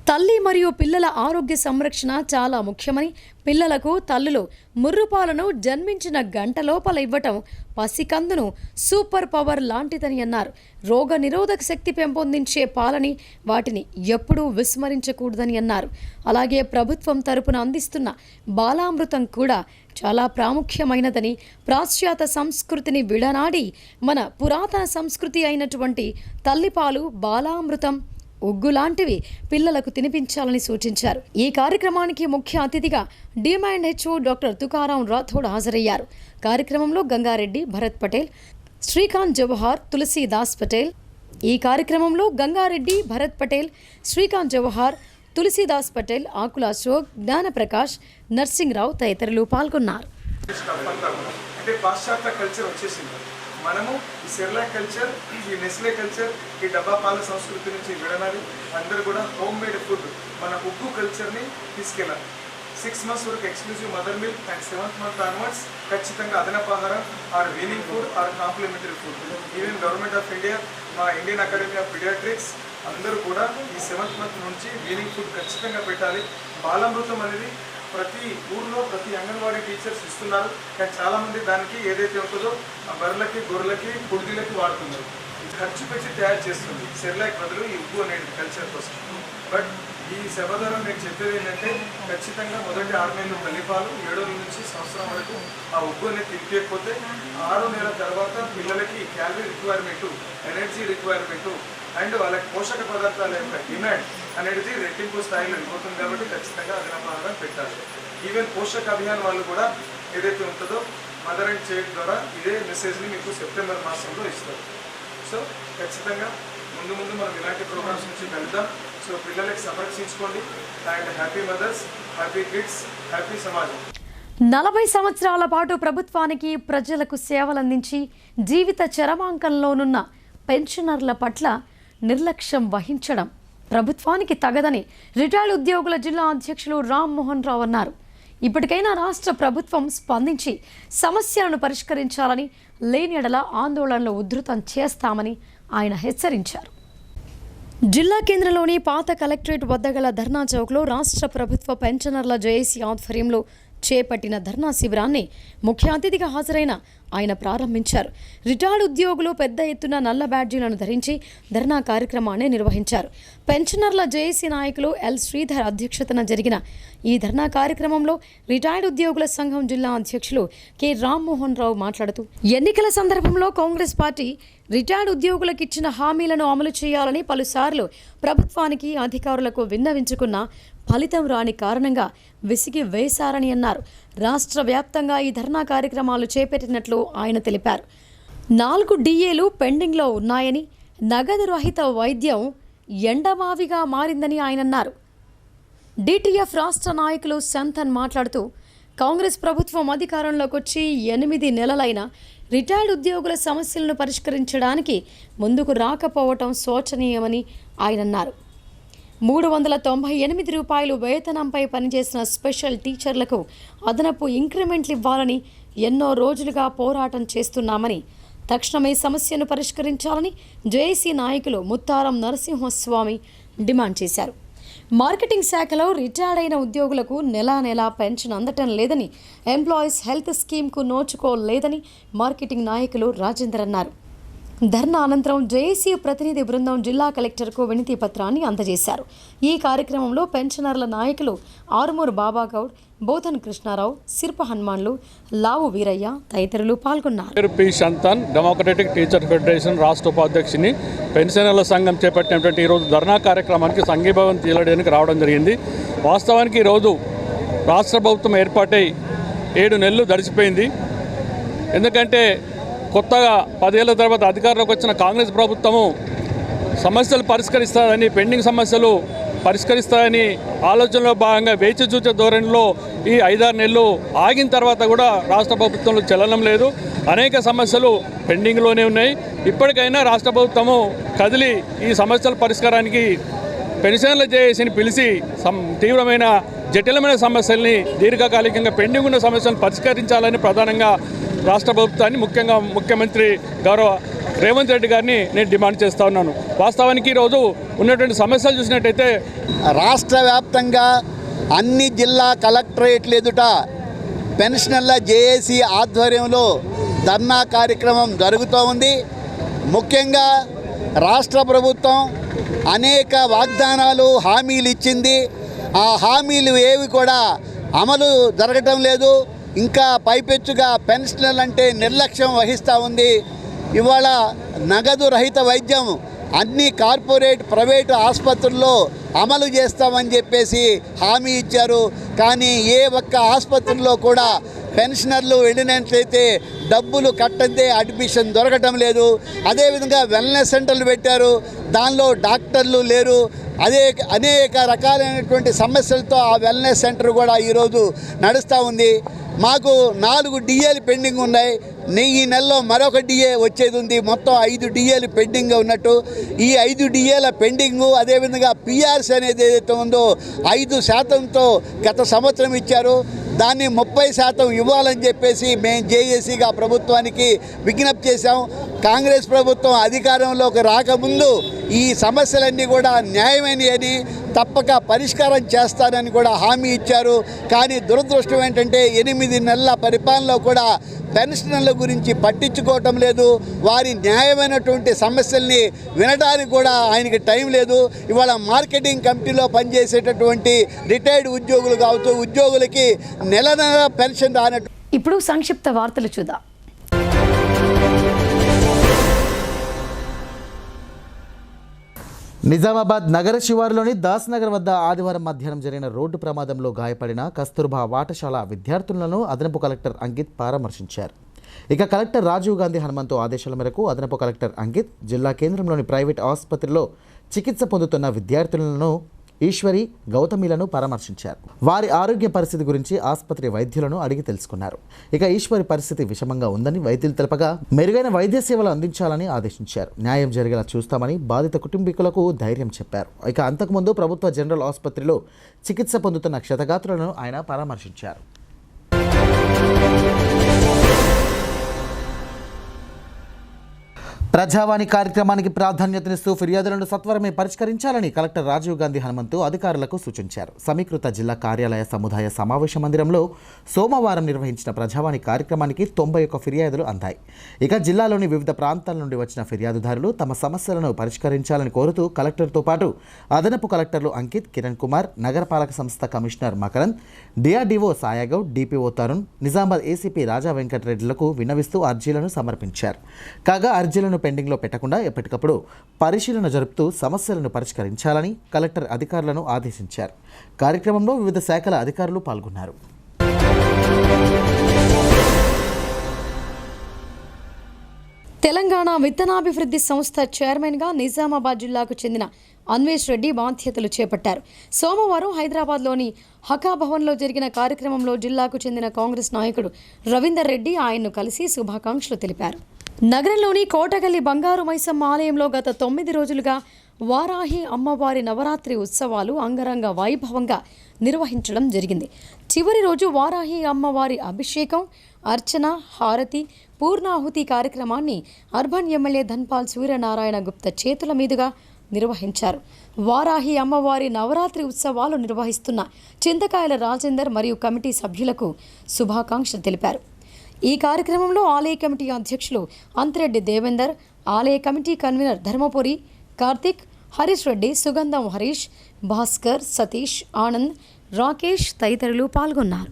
తల్లి మరియు పిల్లల ఆరోగ్య సంరక్షణ చాలా ముఖ్యమని, పిల్లలకు తల్లులు ముర్రుపాలను జన్మించిన గంట లోపల ఇవ్వటం పసికందును సూపర్ పవర్ లాంటిదని అన్నారు. రోగ నిరోధక శక్తి పెంపొందించే పాలని వాటిని ఎప్పుడూ విస్మరించకూడదని అన్నారు. అలాగే ప్రభుత్వం తరపున అందిస్తున్న బాలామృతం కూడా చాలా ప్రాముఖ్యమైనదని, పాశ్చాత్య సంస్కృతిని విడనాడి మన పురాతన సంస్కృతి అయినటువంటి తల్లిపాలు, బాలామృతం ఉగ్గు లాంటివి పిల్లలకు తినిపించాలని సూచించారు. ఈ కార్యక్రమానికి ముఖ్య అతిథిగా DMHO డాక్టర్ తుకారాం రాథోడ్ హాజరయ్యారు. కార్యక్రమంలో గంగారెడ్డి, భరత్ పటేల్, శ్రీకాంత్ జవహర్, తులసీదాస్ పటేల్ తులసీదాస్ పటేల్, ఆకుల అశోక్, జ్ఞానప్రకాష్, నర్సింగ్రావు తదితరులు పాల్గొన్నారు. అంటే పాశ్చాత్య కల్చర్ వచ్చేసింది. మనము ఈ సెర్లాక్ కల్చర్, ఈ నెస్లే కల్చర్, ఈ డబ్బా పాల సంస్కృతి నుంచి విడనాలి. అందరూ కూడా హోమ్ మేడ్ ఫుడ్, మన ఉగ్గు కల్చర్ని తీసుకెళ్ళాలి. 6 months వరకు exclusive mother milk and 7th month onwards ఖచ్చితంగా అదనపు ఆహారం or weaning food or complementary food. Even government of India, మా ఇండియన్ అకాడమీ ఆఫ్ పీడియాట్రిక్స్ అందరూ కూడా ఈ 7th month నుంచి వీనింగ్ ఫుడ్ ఖచ్చితంగా పెట్టాలి. బాలామృతం అనేది ప్రతి ఊర్లో ప్రతి అంగన్వాడీ టీచర్స్ ఇస్తున్నారు. కానీ చాలామంది దానికి ఏదైతే ఉంటుందో బర్రెలకి, గొర్రెలకి, కుడిదీలకి వాడుతున్నారు. ఖర్చు పెట్టి తయారు చేస్తుంది సెర్లాక్ బదులు ఈ ఉగ్గు అనేది కల్చర్ కోసం. బట్ ఈ సభ ద్వారా నేను చెప్పేది ఏంటంటే ఖచ్చితంగా మొదటి 6 నెలలు తల్లిపాలు, 7వ నుంచి సంవత్సరం వరకు ఆ ఉగ్గు అనేది తినిపించకపోతే 6వ నెల తర్వాత పిల్లలకి calorie requirement, energy requirement and వాళ్ళకి పోషక పదార్థాల యొక్క డిమాండ్ అనేది రెట్టింపు స్థాయిలో వెళ్ళిపోతుంది. కాబట్టి ఖచ్చితంగా అదనపు ఆహారం పెట్టాలి. ఈవెన్ పోషక అభియాన్ వాళ్ళు కూడా ఏదైతే ఉంటుందో మదర్ అండ్ చైల్డ్ ద్వారా ఇదే మెసేజ్ని మీకు సెప్టెంబర్ మాసంలో ఇస్తారు. సో ఖచ్చితంగా ముందు మనం ఇలాంటి ప్రోగ్రామ్స్ నుంచి వెళ్దాం. సో పిల్లలకి సంరక్షించుకోండి. And happy mothers, happy kids, happy సమాజం. 40 సంవత్సరాల పాటు ప్రభుత్వానికి, ప్రజలకు సేవలందించి జీవిత చరమాంకంలోనున్న పెన్షనర్ల పట్ల నిర్లక్ష్యం వహించడం ప్రభుత్వానికి తగదని రిటైర్డ్ ఉద్యోగుల జిల్లా అధ్యక్షులు రామ్మోహన్ రావు అన్నారు. ఇప్పటికైనా రాష్ట్ర ప్రభుత్వం స్పందించి సమస్యలను పరిష్కరించాలని, లేని యెడల ఆందోళనలు ఉధృతం చేస్తామని ఆయన హెచ్చరించారు. జిల్లా కేంద్రంలోని పాత కలెక్టరేట్ వద్ద గల ధర్నా చౌక్లో రాష్ట్ర ప్రభుత్వ పెన్షనర్ల జేఏసీ ఆధ్వర్యంలో చేపట్టిన ధర్నా శిబిరాన్ని ముఖ్య అతిథిగా హాజరైన ఆయన ప్రారంభించారు. రిటైర్డ్ ఉద్యోగులు పెద్ద ఎత్తున నల్ల బ్యాడ్జీలను ధరించి ధర్నా కార్యక్రమాన్ని నిర్వహించారు. పెన్షనర్ల జేఏసీ నాయకులు ఎల్ శ్రీధర్ అధ్యక్షతన జరిగిన ఈ ధర్నా కార్యక్రమంలో రిటైర్డ్ ఉద్యోగుల సంఘం జిల్లా అధ్యక్షులు కె రామ్మోహన్ రావు మాట్లాడుతూ, ఎన్నికల సందర్భంలో కాంగ్రెస్ పార్టీ రిటైర్డ్ ఉద్యోగులకు ఇచ్చిన హామీలను అమలు చేయాలని పలుసార్లు ప్రభుత్వానికి, అధికారులకు విన్నవించుకున్న ఫలితం రాని కారణంగా విసిగి వేశారని అన్నారు. రాష్ట్ర వ్యాప్తంగా ఈ ధర్నా కార్యక్రమాలు చేపట్టినట్లు ఆయన తెలిపారు. 4 DAలు పెండింగ్లో ఉన్నాయని, నగదు రహిత వైద్యం ఎండమావిగా మారిందని ఆయన అన్నారు. DTF రాష్ట్ర నాయకులు సంతన్ మాట్లాడుతూ, కాంగ్రెస్ ప్రభుత్వం అధికారంలోకి వచ్చి 8 నెలలైన రిటైర్డ్ ఉద్యోగుల సమస్యలను పరిష్కరించడానికి ముందుకు రాకపోవటం శోచనీయమని ఆయన అన్నారు. 398 రూపాయలు వేతనంపై పనిచేసిన స్పెషల్ టీచర్లకు అదనపు ఇంక్రిమెంట్లు ఇవ్వాలని ఎన్నో రోజులుగా పోరాటం చేస్తున్నామని, తక్షణమే సమస్యను పరిష్కరించాలని జేఏసీ నాయకులు ముత్తారం నరసింహస్వామి డిమాండ్ చేశారు. మార్కెటింగ్ శాఖలో రిటైర్డ్ అయిన ఉద్యోగులకు నెలా పెన్షన్ అందటం లేదని, ఎంప్లాయీస్ హెల్త్ స్కీమ్కు నోచుకోలేదని మార్కెటింగ్ నాయకులు రాజేందర్ అన్నారు. ధర్నా అనంతరం జేఏసీ ప్రతినిధి బృందం జిల్లా కలెక్టర్కు వినతి పత్రాన్ని అందజేశారు. ఈ కార్యక్రమంలో పెన్షనర్ల నాయకులు ఆరుమూరు బాబాగౌడ్, బోధన్ కృష్ణారావు, సిర్ప హనుమాన్లు, లావు వీరయ్య తదితరులు పాల్గొన్నారు. పి సంతాన్, డెమోక్రటిక్ టీచర్ ఫెడరేషన్ రాష్ట్ర ఉపాధ్యక్షుని. పెన్షనర్ల సంఘం చేపట్టినటువంటి ఈరోజు ధర్నా కార్యక్రమానికి సంఘీభావం తీయడానికి రావడం జరిగింది. వాస్తవానికి ఈరోజు రాష్ట్ర ప్రభుత్వం ఏర్పాటై 7 నెలలు గడిచిపోయింది. ఎందుకంటే కొత్తగా 10 ఏళ్ల తర్వాత అధికారంలోకి వచ్చిన కాంగ్రెస్ ప్రభుత్వము సమస్యలు పరిష్కరిస్తారని, పెండింగ్ సమస్యలు పరిష్కరిస్తారని ఆలోచనలో భాగంగా వేచి చూచే ధోరణిలో ఈ 5-6 నెలలు ఆగిన తర్వాత కూడా రాష్ట్ర ప్రభుత్వంలో చలనం లేదు. అనేక సమస్యలు పెండింగ్లోనే ఉన్నాయి. ఇప్పటికైనా రాష్ట్ర ప్రభుత్వము కదిలి ఈ సమస్యల పరిష్కారానికి పెన్షన్ల జేఏసీని పిలిచి తీవ్రమైన జటిలమైన సమస్యల్ని, దీర్ఘకాలికంగా పెండింగ్ ఉన్న సమస్యలను పరిష్కరించాలని ప్రధానంగా రాష్ట్ర ప్రభుత్వాన్ని, ముఖ్యంగా ముఖ్యమంత్రి గౌరవ రేవంత్ రెడ్డి గారిని నేను డిమాండ్ చేస్తూ ఉన్నాను. వాస్తవానికి ఈరోజు ఉన్నటువంటి సమస్యలు చూసినట్టయితే రాష్ట్ర వ్యాప్తంగా అన్ని జిల్లా కలెక్టరేట్ల ఎదుట పెన్షనర్ల జేఏసీ ఆధ్వర్యంలో ధర్నా కార్యక్రమం జరుగుతూ ఉంది. ముఖ్యంగా రాష్ట్ర ప్రభుత్వం అనేక వాగ్దానాలు, హామీలు ఇచ్చింది. ఆ హామీలు ఏవి కూడా అమలు జరగటం లేదు. ఇంకా పైపెచ్చుగా పెన్షనర్లు అంటే నిర్లక్ష్యం వహిస్తూ ఉంది. ఇవాళ నగదు రహిత వైద్యం అన్ని కార్పొరేట్ ప్రైవేటు ఆసుపత్రుల్లో అమలు చేస్తామని చెప్పేసి హామీ ఇచ్చారు. కానీ ఏ ఒక్క ఆసుపత్రిలో కూడా పెన్షనర్లు వెళ్ళినట్లయితే డబ్బులు కట్టందే అడ్మిషన్ దొరకటం లేదు. అదేవిధంగా వెల్నెస్ సెంటర్లు పెట్టారు, దానిలో డాక్టర్లు లేరు. అనేక రకాలైనటువంటి సమస్యలతో ఆ వెల్నెస్ సెంటర్ కూడా ఈరోజు నడుస్తూ ఉంది. మాకు 4 డిఏలు పెండింగ్ ఉన్నాయి. ఈ నెలలో మరొక డిఏ వచ్చేది ఉంది. మొత్తం 5 డిఏలు పెండింగ్ ఉన్నట్టు. ఈ 5 డిఏల పెండింగు, అదేవిధంగా పిఆర్సీ అనేది ఏదైతే ఉందో 5%తో గత సంవత్సరం ఇచ్చారు, దాన్ని 30% ఇవ్వాలని చెప్పేసి మేము జేఏసీగా ప్రభుత్వానికి విజ్ఞప్తి చేశాం. కాంగ్రెస్ ప్రభుత్వం అధికారంలోకి రాకముందు ఈ సమస్యలన్నీ కూడా న్యాయమైనవి, తప్పక పరిష్కారం చేస్తారని కూడా హామీ ఇచ్చారు. కానీ దురదృష్టం ఏంటంటే 8 నెలల పరిపాలనలో కూడా పెన్షనర్ల గురించి పట్టించుకోవటం లేదు. వారి న్యాయమైనటువంటి సమస్యల్ని వినడానికి కూడా ఆయనకి టైం లేదు. ఇవాళ మార్కెటింగ్ కమిటీలో పనిచేసేటటువంటి రిటైర్డ్ ఉద్యోగులు కావచ్చు, ఉద్యోగులకి నెల పెన్షన్ రానట్టు. ఇప్పుడు సంక్షిప్త వార్తలు చూద్దాం. నిజామాబాద్ నగర శివారులోని దాస్ నగర్ వద్ద ఆదివారం మధ్యాహ్నం జరిగిన రోడ్డు ప్రమాదంలో గాయపడిన కస్తూర్బా పాఠశాల విద్యార్థులను అదనపు కలెక్టర్ అంకిత్ పరామర్శించారు. ఇక కలెక్టర్ రాజీవ్ గాంధీ హనుమంతు ఆదేశాల మేరకు అదనపు కలెక్టర్ అంకిత్ జిల్లా కేంద్రంలోని ప్రైవేట్ ఆసుపత్రిలో చికిత్స పొందుతున్న విద్యార్థులను ఈశ్వరి, గౌతమిలను పరామర్శించారు. వారి ఆరోగ్య పరిస్థితి గురించి ఆసుపత్రి వైద్యులను అడిగి తెలుసుకున్నారు. ఇక ఈశ్వరి పరిస్థితి విషమంగా ఉందని వైద్యులు తెలపగా మెరుగైన వైద్య సేవలు అందించాలని ఆదేశించారు. న్యాయం జరిగేలా చూస్తామని బాధిత కుటుంబీకులకు ధైర్యం చెప్పారు. ఇక అంతకుముందు ప్రభుత్వ జనరల్ ఆసుపత్రిలో చికిత్స పొందుతున్న క్షతగాత్రులను ఆయన పరామర్శించారు. ప్రజావాణి కార్యక్రమానికి ప్రాధాన్యతనిస్తూ ఫిర్యాదులను సత్వరమే పరిష్కరించాలని కలెక్టర్ రాజీవ్ గాంధీ హనుమంతు అధికారులకు సూచించారు. సమీకృత జిల్లా కార్యాలయ సముదాయ సమావేశ మందిరంలో సోమవారం నిర్వహించిన ప్రజావాణి కార్యక్రమానికి 91 ఫిర్యాదులు అందాయి. ఇక జిల్లాలోని వివిధ ప్రాంతాల నుండి వచ్చిన ఫిర్యాదుదారులు తమ సమస్యలను పరిష్కరించాలని కోరుతూ కలెక్టర్తో పాటు అదనపు కలెక్టర్లు అంకిత్, కిరణ్ కుమార్, నగరపాలక సంస్థ commissioner Makarand, DRDO Sayagoud, DPO Tarun, Nizamabad ACP Raja వెంకటరెడ్డిలకు విన్నవిస్తూ అర్జీలను సమర్పించారు. కాగా అర్జీలను పెండింగ్లో పెట్టకుండా ఎప్పటికప్పుడు పరిశీలన జరుపుతూ సమస్యలను పరిష్కరించాలని కలెక్టర్ అధికారులను ఆదేశించారు. కార్యక్రమంలో వివిధ శాఖల అధికారులు పాల్గొన్నారు. తెలంగాణ విత్తనాభివృద్ధి సంస్థ చైర్మన్గా నిజామాబాద్ జిల్లాకు చెందిన అన్వేష్ రెడ్డి బాధ్యతలు చేపట్టారు. సోమవారం హైదరాబాద్లోని హకా భవన్లో జరిగిన కార్యక్రమంలో జిల్లాకు చెందిన కాంగ్రెస్ నాయకుడు రవీందర్ రెడ్డి ఆయన్ను కలిసి శుభాకాంక్షలు తెలిపారు. నగరంలోని కోటగల్లి బంగారు మైసమ్మ ఆలయంలో గత 9 రోజులుగా వారాహి అమ్మవారి నవరాత్రి ఉత్సవాలు అంగరంగ వైభవంగా నిర్వహించడం జరిగింది. చివరి రోజు వారాహి అమ్మవారి అభిషేకం, అర్చన, హారతి, పూర్ణాహుతి కార్యక్రమాన్ని అర్బన్ ఎమ్మెల్యే ధన్పాల్ సూర్యనారాయణ గుప్తా చేతుల మీదుగా నిర్వహించారు. వారాహి అమ్మవారి నవరాత్రి ఉత్సవాలు నిర్వహిస్తున్న చింతకాయల రాజేందర్ మరియు కమిటీ సభ్యులకు శుభాకాంక్షలు తెలిపారు. ఈ కార్యక్రమంలో ఆలయ కమిటీ అధ్యక్షులు అంతిరెడ్డి దేవేందర్, ఆలయ కమిటీ కన్వీనర్ ధర్మపురి కార్తిక్, హరీష్ రెడ్డి, సుగంధం హరీష్, భాస్కర్, సతీష్, ఆనంద్, రాకేష్ తదితరులు పాల్గొన్నారు.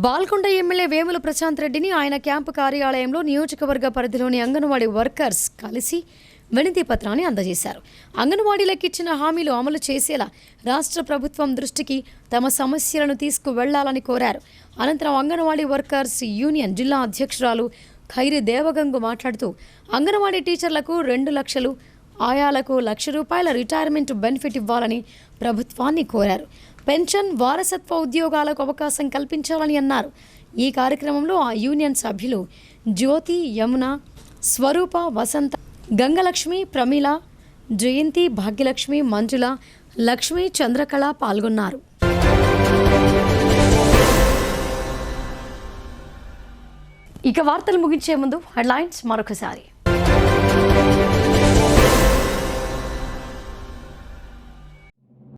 బాల్కొండ ఎమ్మెల్యే వేముల ప్రశాంత్ రెడ్డిని ఆయన క్యాంపు కార్యాలయంలో నియోజకవర్గ పరిధిలోని అంగన్వాడీ వర్కర్స్ కలిసి వినతి పత్రాన్ని అందజేశారు. అంగన్వాడీలకు ఇచ్చిన హామీలు అమలు చేసేలా రాష్ట్ర ప్రభుత్వం దృష్టికి తమ సమస్యలను తీసుకువెళ్లాలని కోరారు. అనంతరం అంగన్వాడీ వర్కర్స్ యూనియన్ జిల్లా అధ్యక్షురాలు ఖైరి దేవగంగు మాట్లాడుతూ అంగన్వాడీ టీచర్లకు 2 లక్షలు, ఆయాలకు ₹1,00,000 రిటైర్మెంట్ బెనిఫిట్ ఇవ్వాలని ప్రభుత్వాన్ని కోరారు. పెన్షన్, వారసత్వ ఉద్యోగాలకు అవకాశం కల్పించాలని అన్నారు. ఈ కార్యక్రమంలో ఆ యూనియన్ సభ్యులు జ్యోతి, యమున, స్వరూప, వసంత, గంగలక్ష్మి, ప్రమీల, జయంతి, భాగ్యలక్ష్మి, మంజుల, లక్ష్మి, చంద్రకళ పాల్గొన్నారు. ఇక వార్తలు ముగించే ముందు హెడ్లైన్స్ మరొకసారి.